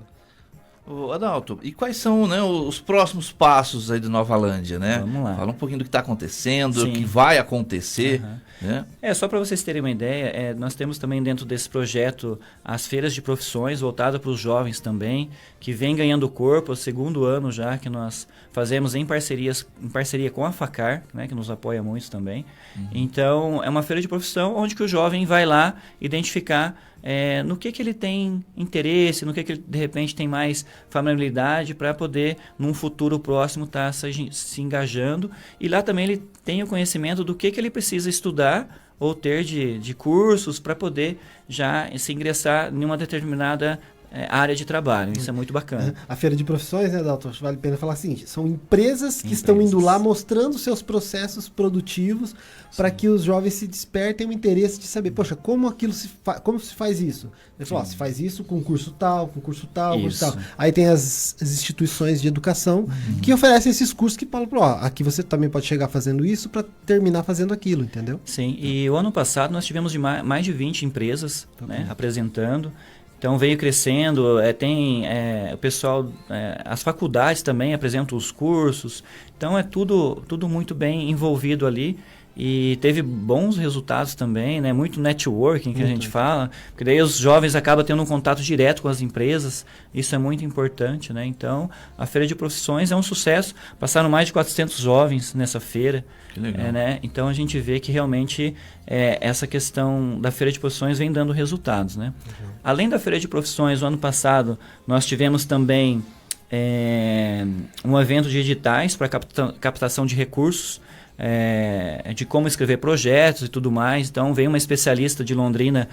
Ô, Adalto, e quais são, né, os próximos passos aí de Novalândia, né? Vamos lá. Fala um pouquinho do que está acontecendo, Sim. o que vai acontecer, né? Só para vocês terem uma ideia, nós temos também dentro desse projeto as feiras de profissões voltadas para os jovens também, que vem ganhando corpo, é o segundo ano já que nós fazemos em parceria com a FACAR, né, que nos apoia muito também. Então, é uma feira de profissão onde que o jovem vai lá identificar no que ele tem interesse, no que ele de repente tem mais familiaridade para poder, num futuro próximo, estar se engajando. E lá também ele tem o conhecimento do que ele precisa estudar ou ter de cursos para poder já se ingressar em uma determinada área de trabalho. Isso é muito bacana. A feira de profissões, né, Dalton? Vale a pena falar o seguinte, são empresas que estão indo lá mostrando seus processos produtivos para que os jovens se despertem o interesse de saber, poxa, como se faz isso? Ele falou, se faz isso com curso tal, curso tal. Aí tem as instituições de educação que oferecem esses cursos que falam, aqui você também pode chegar fazendo isso para terminar fazendo aquilo, entendeu? Sim, e o ano passado nós tivemos mais de 20 empresas apresentando. Então veio crescendo, tem o pessoal, as faculdades também apresentam os cursos, então é tudo muito bem envolvido ali e teve bons resultados também, né? Muito networking que a gente fala, porque daí os jovens acabam tendo um contato direto com as empresas, isso é muito importante, né? Então a feira de profissões é um sucesso, passaram mais de 400 jovens nessa feira. Que legal. Né? Então a gente vê que realmente essa questão da feira de profissões vem dando resultados, né? Além da feira de profissões, o ano passado nós tivemos também um evento de editais para captação de recursos, de como escrever projetos e tudo mais. Então veio uma especialista de Londrina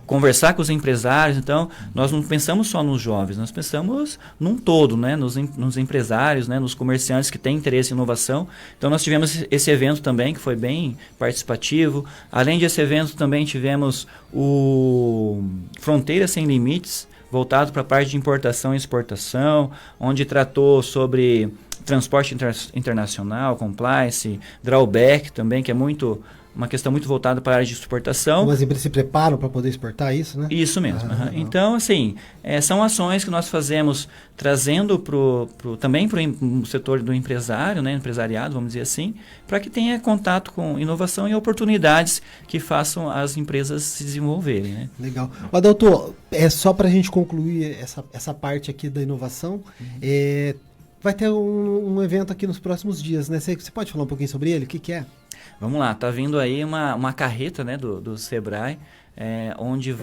conversar com os empresários. Então nós não pensamos só nos jovens, nós pensamos num todo, né? nos empresários, né? Nos comerciantes que têm interesse em inovação. Então nós tivemos esse evento também que foi bem participativo. Além desse evento também tivemos o Fronteiras Sem Limites, voltado para a parte de importação e exportação, onde tratou sobre transporte internacional, compliance, drawback também, que é uma questão muito voltada para a área de exportação. As empresas se preparam para poder exportar isso, né? Isso mesmo. Então, assim, são ações que nós fazemos trazendo também para o setor do empresário, né, empresariado, vamos dizer assim, para que tenha contato com inovação e oportunidades que façam as empresas se desenvolverem. Né? Legal. Adalto, só para a gente concluir essa parte aqui da inovação, vai ter um evento aqui nos próximos dias, né? Você pode falar um pouquinho sobre ele? O que é? Vamos lá, tá vindo aí uma carreta, né, do Sebrae, onde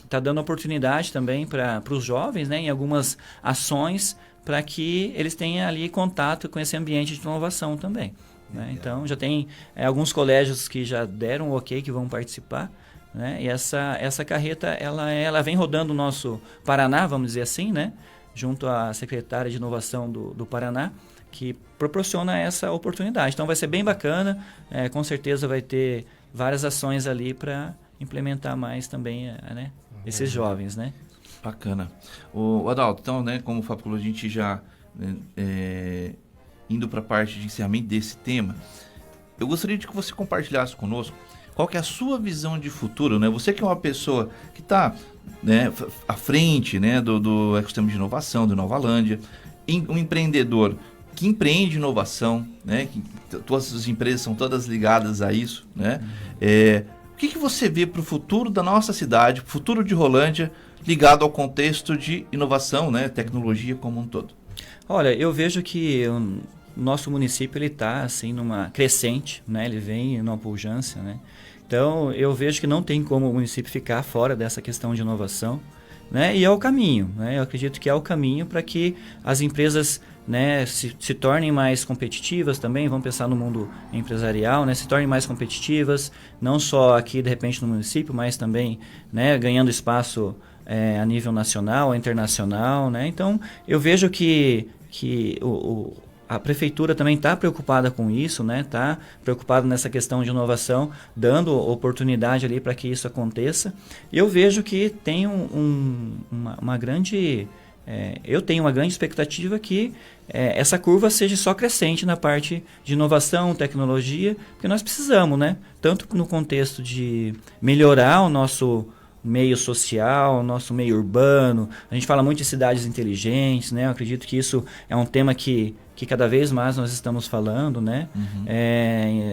tá dando oportunidade também para os jovens, né, em algumas ações para que eles tenham ali contato com esse ambiente de inovação também. Né? Então já tem alguns colégios que já deram o ok que vão participar. Né? E essa carreta ela vem rodando o nosso Paraná, vamos dizer assim, né? Junto à secretária de inovação do Paraná, que proporciona essa oportunidade. Então vai ser bem bacana, com certeza vai ter várias ações ali para implementar mais também né, esses jovens. Né? Bacana. O Adalto, então, né, como o Fábio falou, a gente já indo para a parte de encerramento desse tema, eu gostaria de que você compartilhasse conosco qual que é a sua visão de futuro, né? Você que é uma pessoa que está, né, à frente, né, do ecossistema de inovação, do Novalândia, um empreendedor que empreende inovação, né, que todas as empresas são todas ligadas a isso, né? O que você vê para o futuro da nossa cidade, futuro de Rolândia, ligado ao contexto de inovação, né, tecnologia como um todo? Olha, eu vejo que o nosso município ele está assim numa crescente, né? Ele vem numa pujança, né? Então eu vejo que não tem como o município ficar fora dessa questão de inovação, né? E é o caminho, né? Eu acredito que é o caminho para que as empresas, né, se tornem mais competitivas também, vamos pensar no mundo empresarial, né, se tornem mais competitivas, não só aqui de repente no município, mas também, né, ganhando espaço a nível nacional, internacional, né? Então eu vejo que a prefeitura também está preocupada com isso, né? Está preocupada nessa questão de inovação, dando oportunidade ali para que isso aconteça. Eu vejo que tem uma grande... eu tenho uma grande expectativa que essa curva seja só crescente na parte de inovação, tecnologia, porque nós precisamos, né? Tanto no contexto de melhorar o meio social, nosso meio urbano. A gente fala muito de cidades inteligentes, né? Eu acredito que isso é um tema que cada vez mais nós estamos falando, né?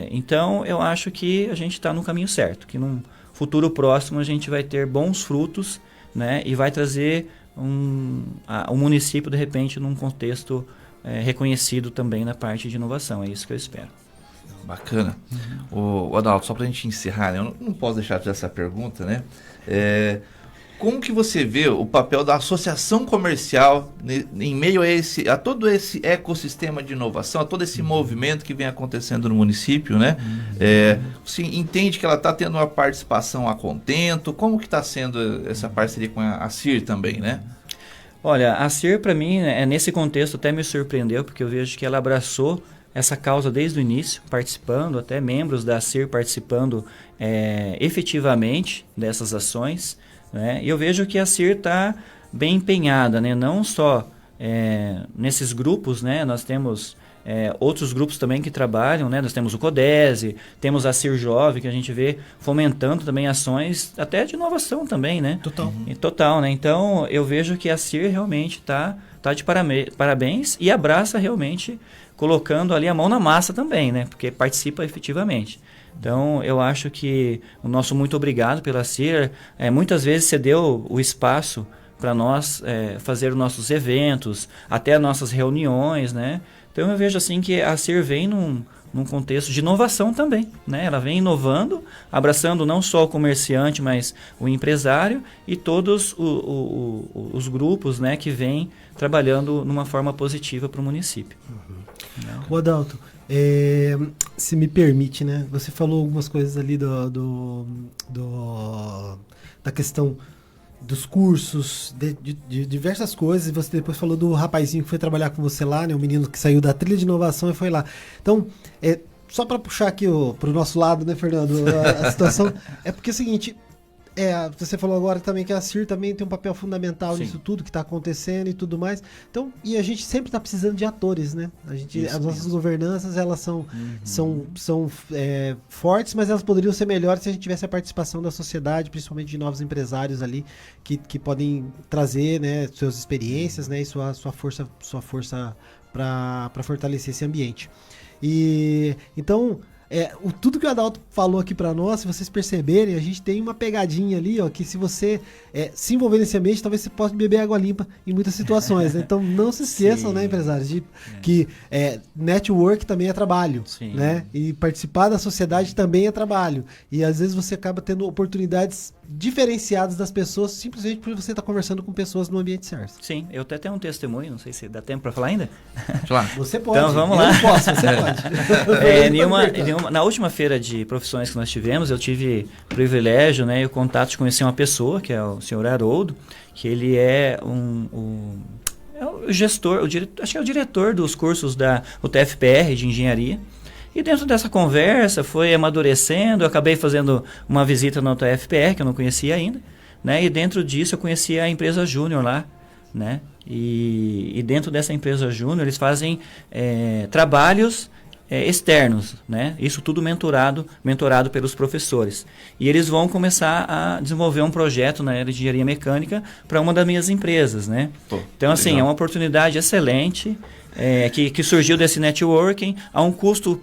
Então, eu acho que a gente está no caminho certo, que num futuro próximo a gente vai ter bons frutos, né? E vai trazer o município, de repente, num contexto reconhecido também na parte de inovação. É isso que eu espero. Bacana. O Adalto, só para a gente encerrar, né? Eu não posso deixar de fazer essa pergunta, né? Como que você vê o papel da associação comercial em meio a todo esse ecossistema de inovação, a todo esse movimento que vem acontecendo no município, né? Você entende que ela está tendo uma participação a contento? Como que está sendo essa parceria com a CIR também, né? Olha, a CIR, para mim, nesse contexto até me surpreendeu, porque eu vejo que ela abraçou essa causa desde o início, participando, até membros da CIR participando efetivamente dessas ações, né? E eu vejo que a CIR está bem empenhada, né? Não só nesses grupos, né? Nós temos outros grupos também que trabalham, né? Nós temos o CODESE, temos a CIR Jovem, que a gente vê fomentando também ações até de inovação também, né? Total, né? Então, eu vejo que a CIR realmente está de parabéns e abraça realmente, colocando ali a mão na massa também, né? Porque participa efetivamente. Então, eu acho que o nosso muito obrigado pela CIR, muitas vezes cedeu o espaço para nós fazer os nossos eventos, até as nossas reuniões, né? Então, eu vejo assim que a CIR vem num contexto de inovação também, né? Ela vem inovando, abraçando não só o comerciante, mas o empresário e todos os grupos, né, que vêm trabalhando numa forma positiva para o município. Ô Adalto, se me permite, né? Você falou algumas coisas ali da questão dos cursos, de diversas coisas, e você depois falou do rapazinho que foi trabalhar com você lá, né? O menino que saiu da trilha de inovação e foi lá. Então, só para puxar aqui para o nosso lado, né, Fernando, a situação, é porque é o seguinte, você falou agora também que a CIR também tem um papel fundamental nisso tudo que está acontecendo e tudo mais. Então, e a gente sempre está precisando de atores, né? As nossas governanças, elas são fortes, mas elas poderiam ser melhores se a gente tivesse a participação da sociedade, principalmente de novos empresários ali, que podem trazer, né, suas experiências, né, e sua força para fortalecer esse ambiente. E então, tudo que o Adalto falou aqui para nós, se vocês perceberem, a gente tem uma pegadinha ali, ó, que se você se envolver nesse ambiente, talvez você possa beber água limpa em muitas situações, né? Então não se esqueçam, né, empresários, que network também é trabalho, né? E participar da sociedade também é trabalho. E às vezes você acaba tendo oportunidades diferenciadas das pessoas, simplesmente porque você está conversando com pessoas no ambiente certo. Sim, eu até tenho um testemunho, não sei se dá tempo para falar ainda. Claro. Você pode. Então vamos lá. Eu não posso, você pode. Na última feira de profissões que nós tivemos, eu tive o privilégio, né, e o contato de conhecer uma pessoa, que é o senhor Haroldo, que ele é o gestor, acho que é o diretor dos cursos da UTFPR de engenharia. E dentro dessa conversa foi amadurecendo, eu acabei fazendo uma visita na UTFPR, que eu não conhecia ainda, né? E dentro disso eu conheci a empresa Júnior lá, né? E dentro dessa empresa Júnior eles fazem trabalhos externos, né? Isso tudo mentorado pelos professores. E eles vão começar a desenvolver um projeto na área de engenharia mecânica para uma das minhas empresas, né? Então, assim, é uma oportunidade excelente que surgiu desse networking a um custo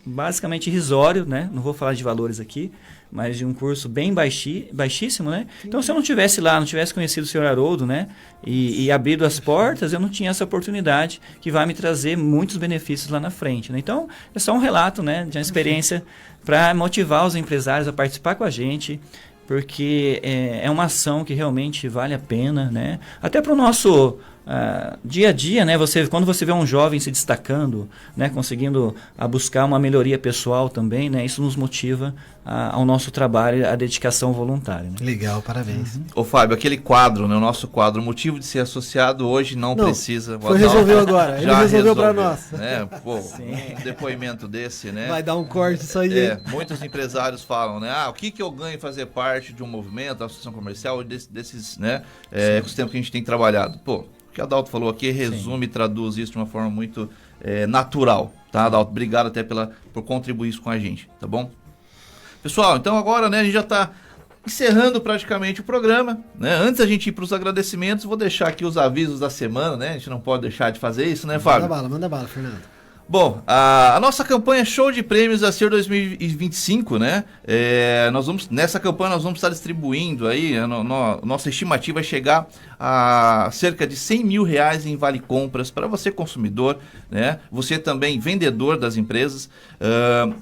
basicamente irrisório, né? Não vou falar de valores aqui, mas de um curso bem baixíssimo, né? Então, se eu não tivesse lá, não tivesse conhecido o senhor Haroldo, né? E abrido as portas, eu não tinha essa oportunidade que vai me trazer muitos benefícios lá na frente, né? Então, é só um relato, né? De uma experiência para motivar os empresários a participar com a gente, porque é uma ação que realmente vale a pena, né? Até para o nosso dia a dia, né? Quando você vê um jovem se destacando, né? Conseguindo buscar uma melhoria pessoal também, né? Isso nos motiva ao nosso trabalho, à dedicação voluntária, né? Legal, parabéns. Ô Fábio, aquele quadro, né? O nosso quadro, o motivo de ser associado hoje não precisa. Resolveu agora, ele resolveu para nós. Né? Pô, um depoimento desse, né? Vai dar um corte isso aí. Muitos empresários falam, né? O que eu ganho em fazer parte de um movimento, da associação comercial, desses, né? Ecossistemas que a gente tem trabalhado. Pô, o que o Adalto falou aqui resume e traduz isso de uma forma muito natural, tá, Adalto? Obrigado até por contribuir isso com a gente, tá bom? Pessoal, então agora, né, a gente já está encerrando praticamente o programa, né? Antes da gente ir para os agradecimentos, vou deixar aqui os avisos da semana, né? A gente não pode deixar de fazer isso, né, Fábio? Manda bala, Fernando. Bom, a nossa campanha Show de Prêmios ACIR 2025, né? Nessa campanha nós vamos estar distribuindo aí, nossa estimativa é chegar a cerca de R$100 mil em vale compras para você consumidor, né? Você também vendedor das empresas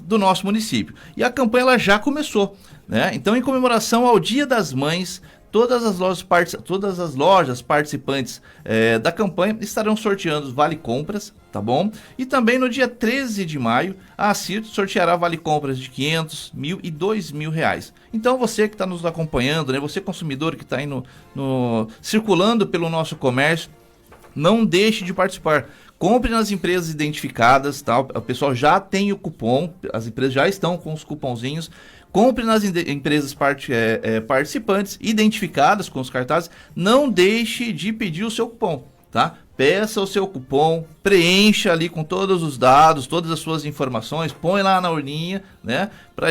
do nosso município. E a campanha ela já começou, né? Então, em comemoração ao Dia das Mães, todas as lojas participantes da campanha estarão sorteando vale compras, tá bom? E também no dia 13 de maio, a ACIR sorteará vale compras de R$500, R$1.000 e R$2.000. Então você que está nos acompanhando, né? Você consumidor que está aí circulando pelo nosso comércio, não deixe de participar. Compre nas empresas identificadas, tá? O pessoal já tem o cupom, as empresas já estão com os cupomzinhos. Compre nas empresas participantes, identificadas com os cartazes. Não deixe de pedir o seu cupom, tá? Peça o seu cupom, preencha ali com todos os dados, todas as suas informações, põe lá na urninha, né? Para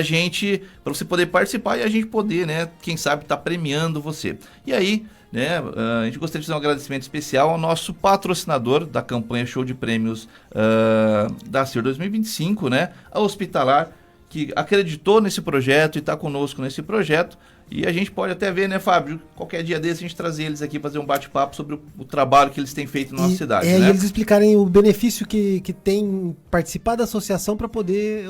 você poder participar e a gente poder, né? Quem sabe tá premiando você. E aí, né? A gente gostaria de fazer um agradecimento especial ao nosso patrocinador da campanha Show de Prêmios da ACIR 2025, né? A Hospitalar, que acreditou nesse projeto e está conosco nesse projeto. E a gente pode até ver, né, Fábio? Qualquer dia desse a gente trazer eles aqui, fazer um bate-papo sobre o trabalho que eles têm feito na nossa cidade. Né? E eles explicarem o benefício que tem participar da associação para poder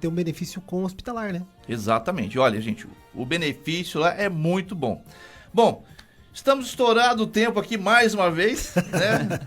ter um benefício com o hospitalar, né? Exatamente. Olha, gente, o benefício lá é muito bom. Bom, estamos estourado o tempo aqui mais uma vez, né?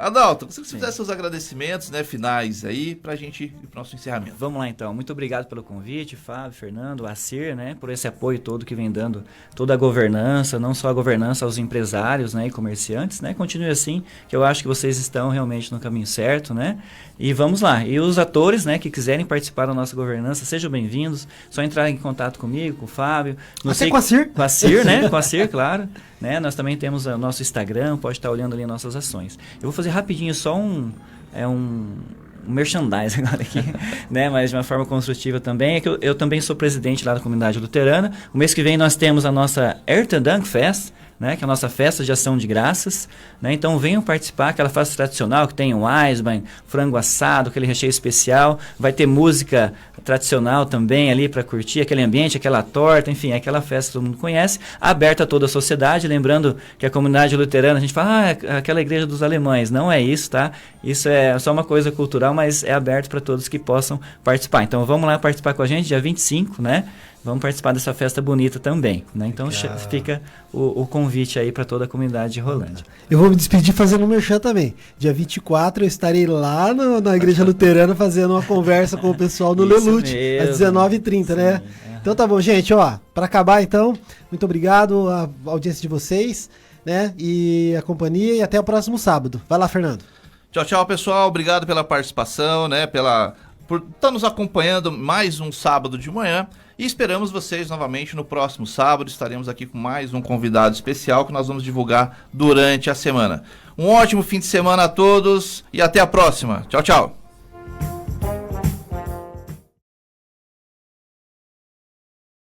Adalto, você fizesse seus agradecimentos, né, finais aí, pra gente ir pro nosso encerramento. Vamos lá então, muito obrigado pelo convite, Fábio, Fernando, ACIR, né, por esse apoio todo que vem dando toda a governança, não só a governança aos empresários, né, e comerciantes, né, continue assim, que eu acho que vocês estão realmente no caminho certo, né, e vamos lá, e os atores, né, que quiserem participar da nossa governança, sejam bem-vindos, só entrar em contato comigo, com o Fábio. Até com a ACIR? Com a ACIR, né, com a ACIR, claro. Né? Nós também temos o nosso Instagram, pode estar olhando ali nossas ações. Eu vou fazer rapidinho só um merchandising agora aqui, né? Mas de uma forma construtiva também. É que eu também sou presidente lá da comunidade luterana. O mês que vem nós temos a nossa Ertedank Fest, né, que é a nossa festa de ação de graças, né, então venham participar, aquela festa tradicional que tem o Eisbein, frango assado, aquele recheio especial, vai ter música tradicional também ali para curtir, aquele ambiente, aquela torta, enfim, aquela festa que todo mundo conhece, aberta a toda a sociedade, lembrando que a comunidade luterana, a gente fala, aquela igreja dos alemães, não é isso, tá? Isso é só uma coisa cultural, mas é aberto para todos que possam participar. Então vamos lá participar com a gente, dia 25, né? Vamos participar dessa festa bonita também, né? Então fica o convite aí para toda a comunidade de Rolândia. Eu vou me despedir fazendo um merchan também. Dia 24 eu estarei lá na Igreja Luterana fazendo uma conversa com o pessoal no Lelute, às 19h30, né? Então tá bom, gente, ó, para acabar então, muito obrigado à audiência de vocês, né? E a companhia, e até o próximo sábado. Vai lá, Fernando. Tchau, tchau, pessoal. Obrigado pela participação, né? Por estar nos acompanhando mais um sábado de manhã. E esperamos vocês novamente no próximo sábado. Estaremos aqui com mais um convidado especial que nós vamos divulgar durante a semana. Um ótimo fim de semana a todos e até a próxima. Tchau, tchau.